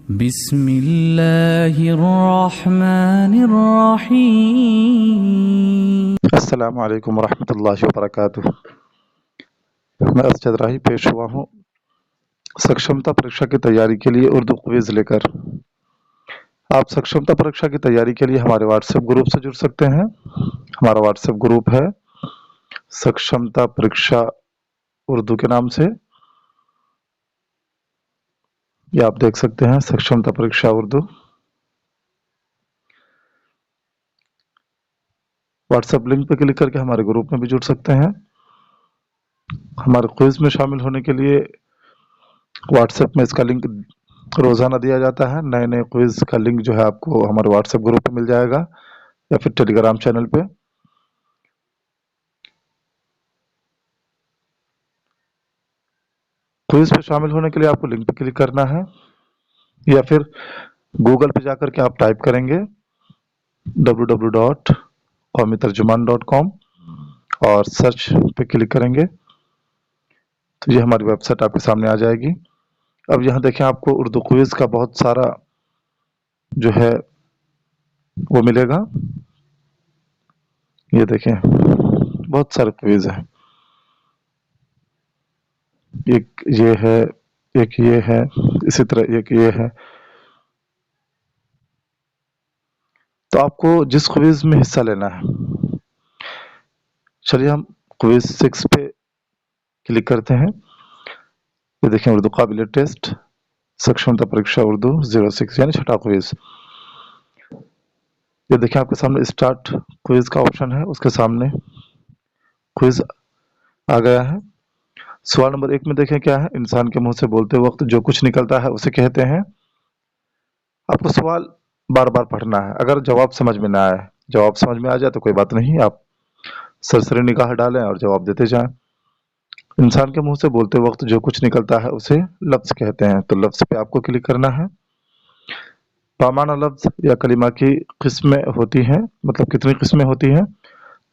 بسم اللہ الرحمن الرحیم۔ السلام علیکم ورحمۃ اللہ وبرکاتہ۔ میں اسجد راہی پیش ہوا ہوں سکشمتا پریکشا کی تیاری کے لیے اردو کوئز لے کر۔ آپ سکشمتا پریکشا کی تیاری کے لیے ہمارے واٹس ایپ گروپ سے جڑ سکتے ہیں۔ ہمارا واٹس ایپ گروپ ہے سکشمتا پریکشا اردو کے نام سے، یہ آپ دیکھ سکتے ہیں سکشمتا پریکشا اردو۔ واٹس ایپ لنک پہ کلک کر کے ہمارے گروپ میں بھی جڑ سکتے ہیں۔ ہمارے کوئز میں شامل ہونے کے لیے واٹس ایپ میں اس کا لنک روزانہ دیا جاتا ہے۔ نئے نئے کوئز کا لنک جو ہے آپ کو ہمارے واٹس ایپ گروپ پہ مل جائے گا یا پھر ٹیلی گرام چینل پہ۔ کوئز پہ شامل ہونے کے لیے آپ کو لنک پہ کلک کرنا ہے یا پھر گوگل پہ جا کر کے آپ ٹائپ کریں گے www.qawmitرجمان.com اور سرچ پہ کلک کریں گے تو یہ ہماری ویب سائٹ آپ کے سامنے آ جائے گی۔ اب یہاں دیکھیں آپ کو اردو کوئز کا بہت سارا جو ہے وہ ملے گا، یہ دیکھیں بہت سارے کوئز ہیں، ایک یہ ہے، ایک یہ ہے، اسی طرح ایک یہ ہے۔ تو آپ کو جس کوئز میں حصہ لینا ہے، چلیے ہم کوئز 6 پہ کلک کرتے ہیں۔ یہ دیکھیں اردو قابل ٹیسٹ سکشمتا پریکشا اردو 06 یعنی چھٹا کوئز۔ یہ دیکھیں آپ کے سامنے اسٹارٹ کوئز کا آپشن ہے، اس کے سامنے کوئز آ گیا ہے۔ سوال نمبر 1 میں دیکھیں کیا ہے، انسان کے منہ سے بولتے وقت جو کچھ نکلتا ہے اسے کہتے ہیں۔ آپ کو سوال بار بار پڑھنا ہے، اگر جواب سمجھ میں نہ آئے، جواب سمجھ میں آ جائے تو کوئی بات نہیں، آپ سرسری نگاہ ڈالیں اور جواب دیتے جائیں۔ انسان کے منہ سے بولتے وقت جو کچھ نکلتا ہے اسے لفظ کہتے ہیں، تو لفظ پہ آپ کو کلک کرنا ہے۔ پامانہ لفظ یا کلمہ کی قسمیں ہوتی ہیں، مطلب کتنی قسمیں ہوتی ہیں؟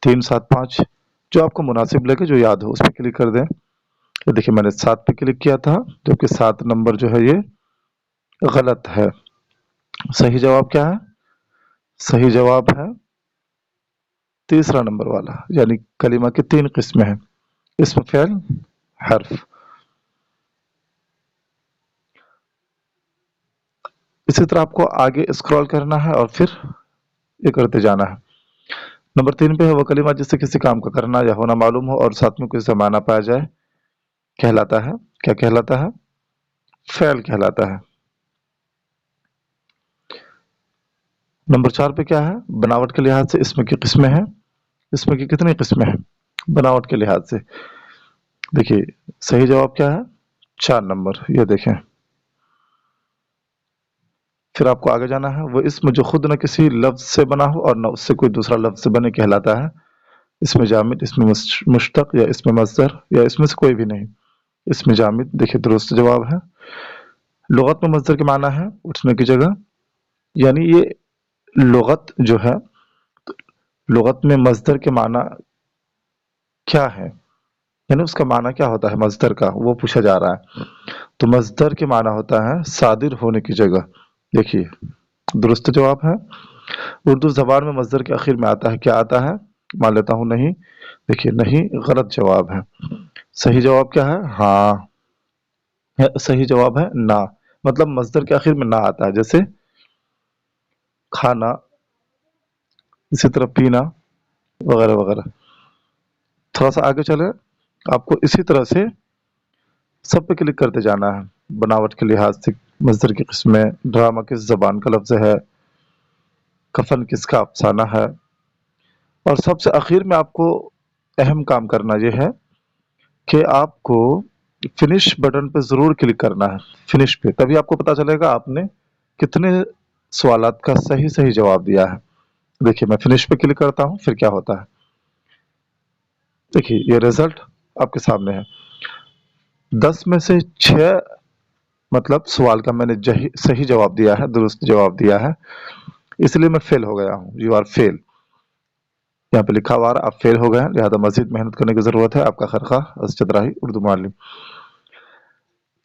3، 7، 5، جو آپ کو مناسب لگے، جو یاد ہو اس پہ کلک کر دیں۔ یہ دیکھیں میں نے 7 پہ کلک کیا تھا، جبکہ 7 نمبر جو ہے یہ غلط ہے۔ صحیح جواب کیا ہے؟ صحیح جواب ہے تیسرا نمبر والا، یعنی کلمہ کی 3 قسمیں ہیں، اسم، فعل، حرف۔ اسی طرح آپ کو آگے اسکرول کرنا ہے اور پھر یہ کرتے جانا ہے۔ نمبر 3 پہ ہے وہ کلمہ جس سے کسی کام کا کرنا یا ہونا معلوم ہو اور ساتھ میں کوئی سے معنی پایا جائے، کہلاتا ہے، کیا کہلاتا ہے؟ فعل کہلاتا ہے۔ نمبر 4 پہ کیا ہے؟ بناوٹ کے لحاظ سے اسم کی قسمیں ہیں۔ اسم کی کتنی قسمیں ہیں بناوٹ کے لحاظ سے؟ دیکھیے صحیح جواب کیا ہے؟ 4 نمبر، یہ دیکھیں۔ پھر آپ کو آگے جانا ہے، وہ اسم جو خود نہ کسی لفظ سے بنا ہو اور نہ اس سے کوئی دوسرا لفظ سے بنے کہلاتا ہے۔ اسم جامد، اسم مشتق یا اسم مصدر یا اس میں سے کوئی بھی نہیں۔ اسم جامد، دیکھیے درست جواب ہے۔ لغت میں مصدر کے معنی ہے اٹھنے کی جگہ، یعنی یہ لغت جو ہے، لغت میں مصدر کے معنی کیا ہے، یعنی اس کا معنی کیا ہوتا ہے مصدر کا، وہ پوچھا جا رہا ہے۔ تو مصدر کے معنی ہوتا ہے صادر ہونے کی جگہ، دیکھیے درست جواب ہے۔ اردو زبان میں مصدر کے آخر میں آتا ہے، کیا آتا ہے؟ مان لیتا ہوں نہیں، دیکھیے نہیں غلط جواب ہے۔ صحیح جواب کیا ہے؟ ہاں، صحیح جواب ہے نہ، مطلب مصدر کے آخر میں نہ آتا ہے، جیسے کھانا، اسی طرح پینا وغیرہ وغیرہ۔ تھوڑا سا آگے چلے، آپ کو اسی طرح سے سب پہ کلک کرتے جانا ہے۔ بناوٹ کے لحاظ سے مصدر کی قسمیں، ڈرامہ کس زبان کا لفظ ہے، کفن کس کا افسانہ ہے، اور سب سے آخر میں آپ کو اہم کام کرنا یہ ہے کہ آپ کو فنش بٹن پہ ضرور کلک کرنا ہے، فنش پہ، تبھی آپ کو پتا چلے گا آپ نے کتنے سوالات کا صحیح جواب دیا ہے۔ دیکھیے میں فنش پہ کلک کرتا ہوں، پھر کیا ہوتا ہے، دیکھیے یہ رزلٹ آپ کے سامنے ہے۔ 10 میں سے 6 مطلب سوال کا میں نے صحیح جواب دیا ہے، درست جواب دیا ہے، اس لیے میں فیل ہو گیا ہوں، یو آر فیل، یہاں پہ لکھا ہوا آپ فیل ہو گئے ہیں، لہذا مزید محنت کرنے کی ضرورت ہے۔ آپ کا خرخواہ اسجد راہی اردو معلم۔